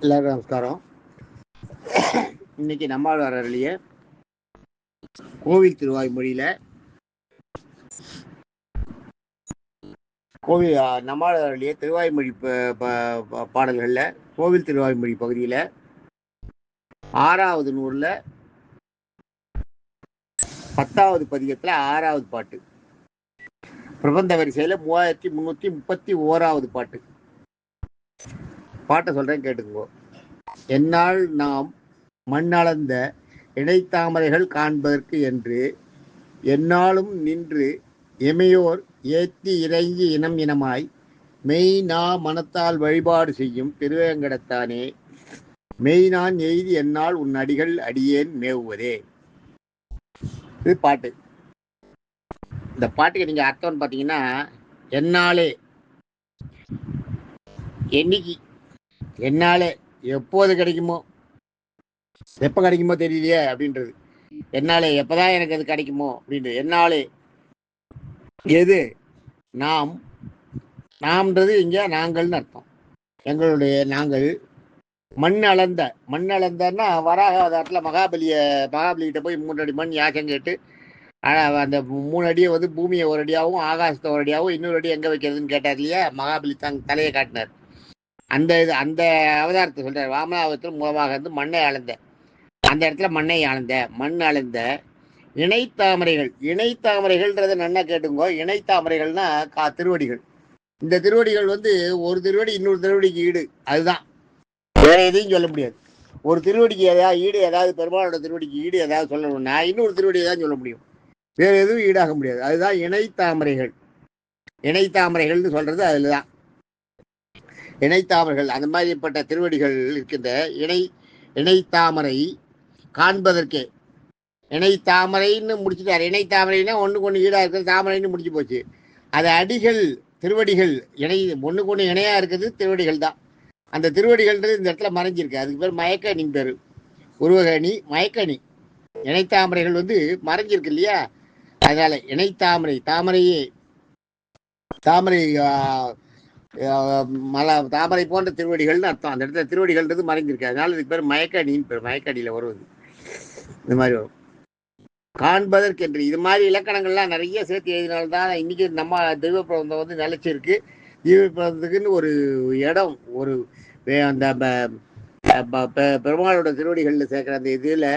எல்லாரும் நமஸ்காரம். இன்னைக்கு நம்மாழ்வார் அருளிய கோவில் திருவாய்மொழியில நம்மாழ்வார் அருளிய திருவாய்மொழி பாடல்கள்ல கோவில் திருவாய்மொழி பகுதியில 6வது நூறுல 10வது பதிகத்துல 6வது பாட்டு, பிரபந்த வரிசையில 3331வது பாட்டை சொல்றேன், கேட்டுக்கோ. என்னால் நாம் மண்ணளந்த இடைத்தாமரைகள் காண்பதற்கு என்று என்னாலும் நின்று எமையோர் ஏத்தி இறங்கி இனம் இனமாய் மெய் நா மனத்தால் வழிபாடு செய்யும் திருவேங்கடத்தானே மெய் நான் எய்தி என்னால் உன் அடிகள் அடியேன் மேவுவதே. இது பாட்டு. இந்த பாட்டுக்கு நீங்க அர்த்தம்னு பார்த்தீங்கன்னா, என்னாலே என்னைக்கு, என்னாலே எப்போது கிடைக்குமோ, எப்போ கிடைக்குமோ தெரியலையே அப்படின்றது. என்னாலே எப்போதான் எனக்கு அது கிடைக்குமோ அப்படின்றது. என்னாலே எது நாம், நாம்ன்றது இங்கே நாங்கள்னு அர்த்தம். எங்களுடைய நாங்கள் மண் அளந்தன்னா வராக அவதாரத்தில் மகாபலிகிட்ட போய் 3 அடி மண் யாசம் கேட்டு அந்த 3 அடியை வந்து பூமியை ஒரு அடியாகவும் ஆகாசத்தை ஒரு அடியாகவும் இன்னொரு அடி எங்கே வைக்கிறதுன்னு கேட்டார் இல்லையா? மகாபலி தலையை காட்டினார். அந்த அவதாரத்தை சொல்றார். வாமனாவத்தில் மூலமாக இருந்து மண்ணை அளந்த, அந்த இடத்துல மண்ணை அளந்த, மண் அளந்த இணைத்தாமரைகள்ன்றதை நல்லா கேட்டுங்கோ. இணைத்தாமரைகள்னா திருவடிகள். இந்த திருவடிகள் வந்து ஒரு திருவடி இன்னொரு திருவடிக்கு ஈடு, அதுதான், வேற எதையும் சொல்ல முடியாது. ஒரு திருவடிக்கு ஏதாவது ஈடு, ஏதாவது பெருமாளோட திருவடிக்கு ஈடு ஏதாவது சொல்லணும்னா இன்னொரு திருவடியை தான் சொல்ல முடியும், வேற எதுவும் ஈடாக முடியாது. அதுதான் இணைத்தாமரைகள். இணைத்தாமரைகள்னு சொல்றது அதுலதான் இணைத்தாமரைகள். அந்த மாதிரிப்பட்ட திருவடிகள் இருக்கின்ற இணைத்தாமரை காண்பதற்கே. இணைத்தாமரைன்னு முடிச்சுட்டார். இணைத்தாமரைன்னா ஒன்றுக்கு ஒன்று ஈடாக இருக்கிறது தாமரைன்னு முடிச்சு போச்சு. அது அடிகள், திருவடிகள் ஒன்றுக்கு ஒன்று இணையாக இருக்கிறது திருவடிகள் தான். அந்த திருவடிகள்ன்றது இந்த இடத்துல மறைஞ்சிருக்கு. அதுக்கு பேர் மயக்கணி பேர். உருவகணி, மயக்கணி. இணைத்தாமரைகள் வந்து மறைஞ்சிருக்கு இல்லையா? அதனால இணைத்தாமரை, தாமரை தாமரை போன்ற திருவடிகள்னு அர்த்தம். அந்த இடத்துல திருவடிகள்ன்றது மறைஞ்சிருக்கு. அதனால இதுக்கு பேர் மயக்கணின்னு பேர். மயக்கணியில் வருவது இந்த மாதிரி வரும். காண்பதற்கென்று இது மாதிரி இலக்கணங்கள்லாம் நிறைய சேர்த்து எழுதினால்தான் இன்னைக்கு நம்ம தெய்வ பிரபந்தம் வந்து நிலைச்சிருக்கு. தெய்வ பிரபந்தத்துக்குன்னு ஒரு இடம், ஒரு அந்த பெருமாளோட திருவடிகளில் சேர்க்குற அந்த இதில்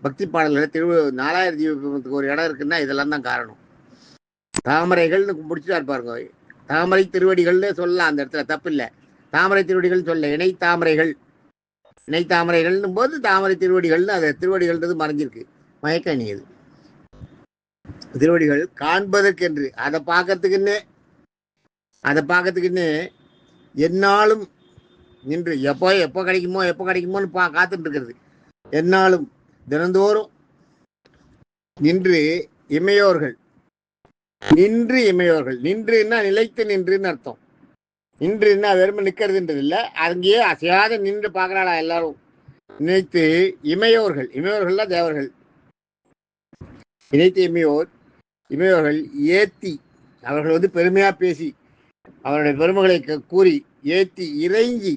பக்தி பாடல்கள் 4000 தெய்வ பிரபந்தத்துக்கு ஒரு இடம் இருக்குன்னா இதெல்லாம் தான் காரணம். தாமரைகள்னு முடிச்சுட்டா இருப்பாருங்க. தாமரை திருவடிகள்னு சொல்லலாம், அந்த இடத்துல தப்பு இல்லை. தாமரை திருவடிகள் சொல்ல, இணைத்தாமரைகள்னும் போது தாமரை திருவடிகள்னு அது திருவடிகள்ன்றது மறைஞ்சிருக்கு. மயக்கணி அது திருவடிகள் காண்பதற்கென்று, அதை பார்க்கறதுக்குன்னு என்னாலும் நின்று எப்போ கிடைக்குமோன்னு காத்துட்டு இருக்கிறது. என்னாலும் தினந்தோறும் நின்று இமையோர்கள், நின்றுன்னா நிலைத்து நின்றுன்னு அர்த்தம். நின்றுன்னா வெறுமை நிற்கிறதுன்றது இல்லை, அங்கேயே அசையாத நின்று பார்க்குறாளா எல்லாரும். நினைத்து இமையோர்கள்லாம் தேவர்கள். நினைத்து இமையோர்கள் ஏத்தி, அவர்கள் வந்து பெருமையா பேசி அவருடைய பெருமைகளை கூறி ஏத்தி இறைஞ்சி,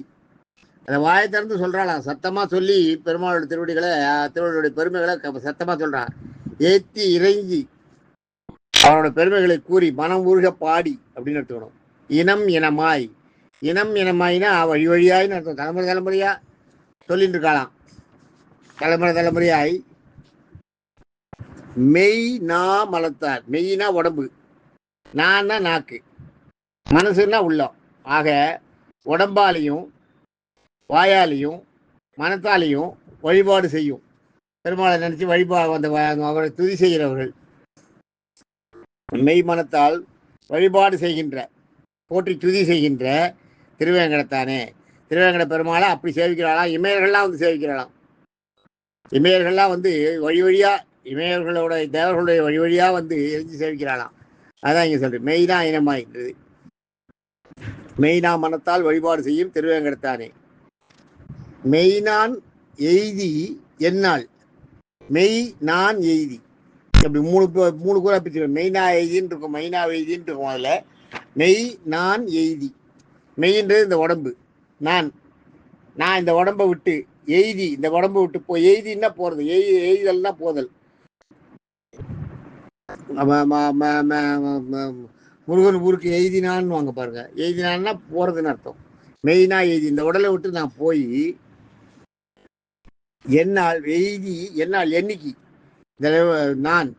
அதை வாயை திறந்து சொல்றாளாம், சத்தமா சொல்லி பெருமாளோட திருவடிகளுடைய பெருமைகளை சத்தமா சொல்றான். ஏத்தி இறைஞ்சி அவரோட பெருமைகளை கூறி மனம் ஊர்க பாடி அப்படின்னு எடுத்துக்கணும். இனம் இனமாய்னா வழி வழியாயின்னு அர்த்தம். தலைமுறையா சொல்லிட்டு இருக்கலாம். தலைமுறையாய் மெய் நா மலத்தார். மெய்னா உடம்பு, நான்னா நாக்கு, மனசுன்னா உள்ளம். ஆக உடம்பாலையும் வாயாலையும் மனத்தாலையும் வழிபாடு செய்யும் பெருமாளை நினைச்சு அவரை துதி செய்கிறவர்கள். மெய் மனத்தால் வழிபாடு செய்கின்ற, போற்றி துதி செய்கின்ற திருவேங்கடத்தானே. திருவேங்கட பெருமாளை அப்படி சேவிக்கிறாளாம். இமையர்கள்லாம் வந்து சேவிக்கிறாளாம். இமையர்கள்லாம் வந்து வழியா இமையர்களோட தேவர்களுடைய வழியா வந்து எரிஞ்சு சேவிக்கிறாளாம். அதான் இங்க சொல்றேன். மெய்னா இனமாயின்றது. மெய்னா மனத்தால் வழிபாடு செய்யும் திருவேங்கடத்தானே. மெய்நான் எய்தி என்னால், மெய் நான் எய்தி, அப்படி மூணு கூற பிரிச்சு. மெய்னா எய்தின்னு இருக்கும், மெய்னா எய்தின்னு இருக்கும். அதில் மெய் நான் எய்தி, மெய்ன்றது இந்த உடம்பு, நான் இந்த உடம்பை விட்டு எய்தி, இந்த உடம்பை விட்டு போய் எய்தின்னா போறது, எய்தல்னா போதல். முருகன் ஊருக்கு எய்தினான்னு வாங்க பாருங்க, எய்தினான்னா போறதுன்னு அர்த்தம். மெயினா எய்தி இந்த உடலை விட்டு நான் போய் என்னால் எய்தி, என்னால் என்னைக்கு நான்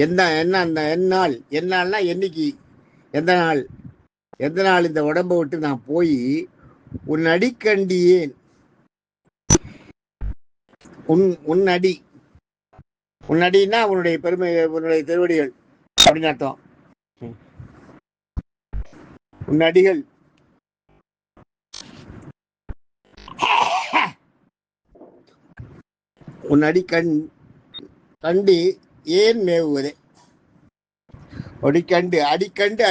என்ன அந்த என்னால்னா என்னைக்கு, எந்த நாள், எந்த நாள் இந்த உடம்பை விட்டு நான் போய் உன் அடிக்கண்டியேன், உன் அடி, உன் அடின்னா உன்னுடைய பெருமை, உன்னுடைய திருவடிகள் அப்படின்னு அர்த்தம். உன் அடிகள், உன் அடி கண்டு ஏன் மேவுவதே, அடிக்கண்டு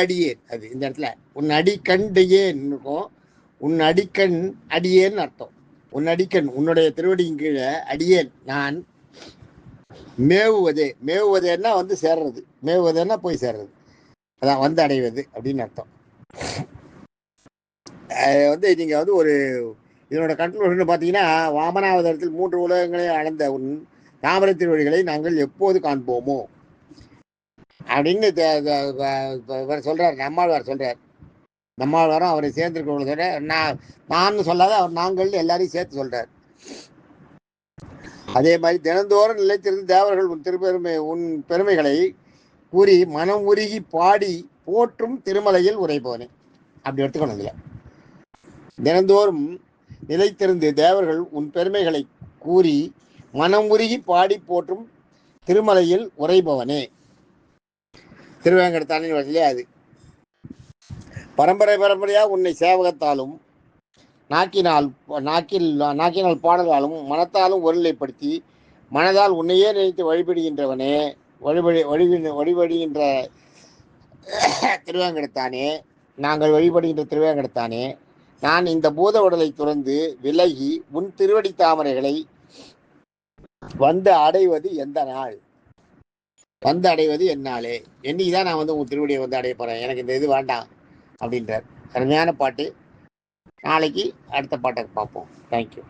அடியேன், அது இந்த இடத்துல உன் அடிக்கண்டு ஏன் இருக்கும், உன் அடிக்கண் அடியேன்னு அர்த்தம். உன் அடிக்கண், உன்னுடைய திருவடியின் கீழே அடியேன் நான் மேவுவதேன்னா வந்து சேர்றது, மேவுவதேன்னா போய் சேர்றது, அதான் வந்து அடைவது அப்படின்னு அர்த்தம். வந்து நீங்க வந்து ஒரு இதனோட கன்க்ளூஷன் பார்த்தீங்கன்னா, வாமனாவதத்தில் 3 உலகங்களை அளந்த உன் தாமரை திருவடிகளை நாங்கள் எப்போது காண்போமோ அப்படின்னு சொல்றார் நம்மாழ்வார் சொல்றார். நம்மாழ்வாரும் அவரை சேர்ந்திருக்க நான் சொல்லாத அவர் நாங்கள் எல்லாரையும் சேர்த்து சொல்றார். அதே மாதிரி தினந்தோறும் நிலைத்திருந்து தேவர்கள் உன் பெருமைகளை கூறி மனம் உருகி பாடி போற்றும் திருமலையில் உரைப்பவனே அப்படி எடுத்துக்கணும். இதுல தினந்தோறும் நிலைத்திருந்து தேவர்கள் உன் பெருமைகளை கூறி மனம் உருகி பாடி போற்றும் திருமலையில் உரைபவனே, திருவேங்கடத்தானின் வழியிலே அது பரம்பரையா உன்னை சேவகத்தாலும் நாக்கினால் பாடலாலும் மனத்தாலும் ஒருநிலைப்படுத்தி மனதால் உன்னையே நினைத்து வழிபடுகின்றவனே, வழிபடுகின்ற திருவேங்கடத்தானே, நாங்கள் வழிபடுகின்ற திருவேங்கடத்தானே, நான் இந்த பூத உடலை துறந்து விலகி உன் திருவடி தாமரைகளை வந்து அடைவது எந்த நாள், வந்து அடைவது என்னாலே, என்னைக்குதான் நான் வந்து உன் திருவடியை வந்து அடைய போறேன், எனக்கு இந்த இது வேண்டாம் அப்படின்றார். அருமையான பாட்டு. நாளைக்கு அடுத்த பாட்டை பார்ப்போம். தேங்க்யூ.